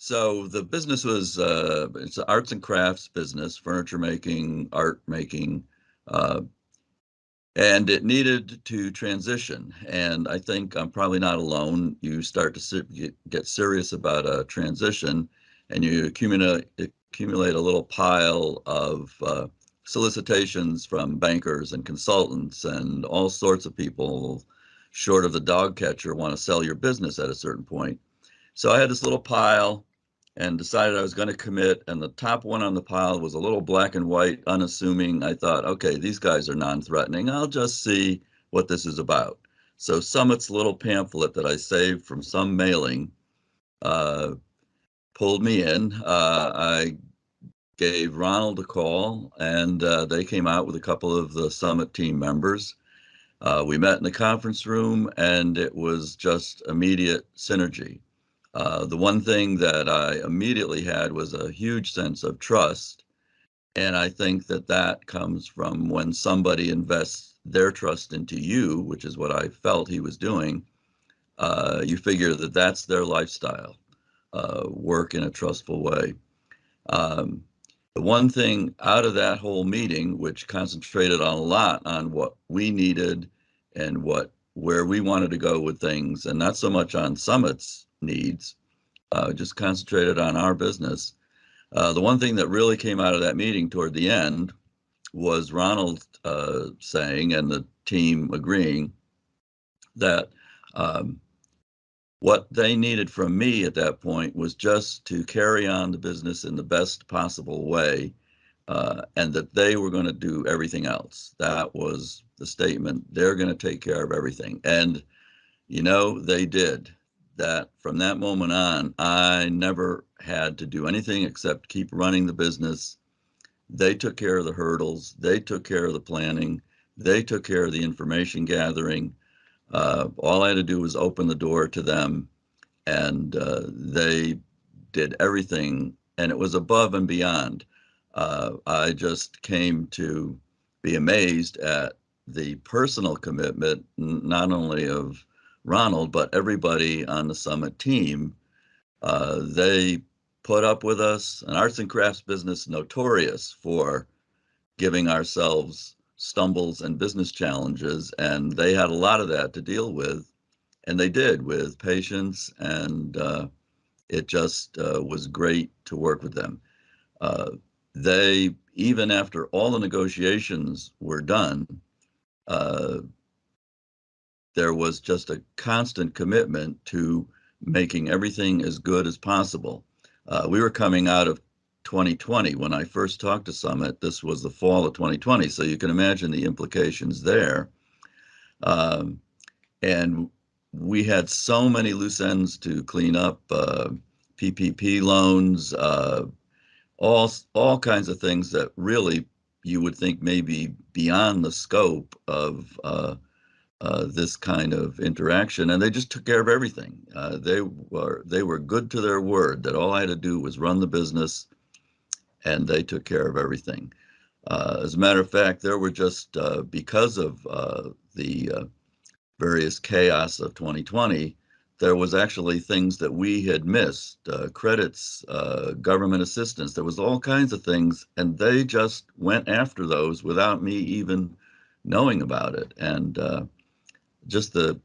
So the business was it's an arts and crafts business, furniture making, art making, uh, and it needed to transition. And I think I'm probably not alone. You start to get serious about a transition, and you accumulate a little pile of solicitations from bankers and consultants and all sorts of people, short of the dog catcher, want to sell your business at a certain point. So I had this little pile and decided I was going to commit. And the top one on the pile was a little black and white, unassuming. I thought, okay, these guys are non-threatening. I'll just see what this is about. So Summit's little pamphlet that I saved from some mailing uh, pulled me in. I gave Ronald a call, and they came out with a couple of the Summit team members. We met in the conference room, and it was just immediate synergy. The one thing that I immediately had was a huge sense of trust. And I think that that comes from when somebody invests their trust into you, which is what I felt he was doing. You figure that that's their lifestyle, work in a trustful way. Um, the one thing out of that whole meeting, which concentrated on a lot on what we needed and where we wanted to go with things, and not so much on Summit's needs, just concentrated on our business. The one thing that really came out of that meeting toward the end was Ronald saying, and the team agreeing, that um, what they needed from me at that point was just to carry on the business in the best possible way, and that they were going to do everything else. That was the statement. They're going to take care of everything. And they did that. From that moment on, I never had to do anything except keep running the business. They took care of the hurdles. They took care of the planning. They took care of the information gathering. All I had to do was open the door to them, and they did everything, and it was above and beyond. I just came to be amazed at the personal commitment, not only of Ronald, but everybody on the Summit team. They put up with us, an arts and crafts business notorious for giving ourselves stumbles and business challenges, and they had a lot of that to deal with, and they did with patience, and it just was great to work with them. Uh, they, even after all the negotiations were done, uh, there was just a constant commitment to making everything as good as possible. We were coming out of 2020 when I first talked to Summit. This was the fall of 2020, so you can imagine the implications there. Um, and we had so many loose ends to clean up, PPP loans, all kinds of things that really you would think may be beyond the scope of this kind of interaction, and they just took care of everything. They were good to their word that all I had to do was run the business, and they took care of everything. As a matter of fact, there were just because of the various chaos of 2020, there was actually things that we had missed, credits, government assistance. There was all kinds of things, and they just went after those without me even knowing about it. And just the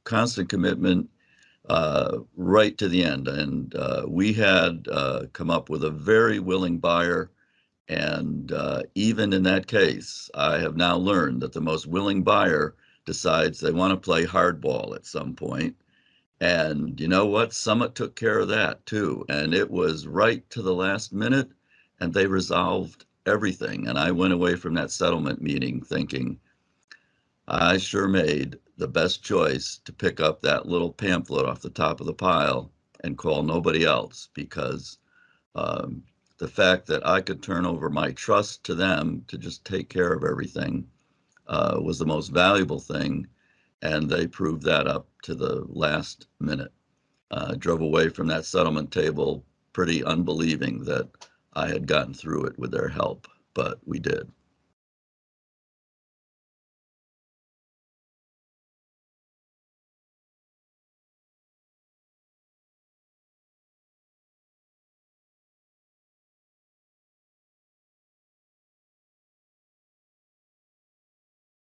constant commitment right to the end. And we had come up with a very willing buyer. And even in that case, I have now learned that the most willing buyer decides they want to play hardball at some point. And you know what? Summit took care of that too. And it was right to the last minute, and they resolved everything. And I went away from that settlement meeting thinking, I sure made the best choice to pick up that little pamphlet off the top of the pile and call nobody else, because um, the fact that I could turn over my trust to them to just take care of everything was the most valuable thing. And they proved that up to the last minute. Drove away from that settlement table pretty unbelieving that I had gotten through it with their help, but we did.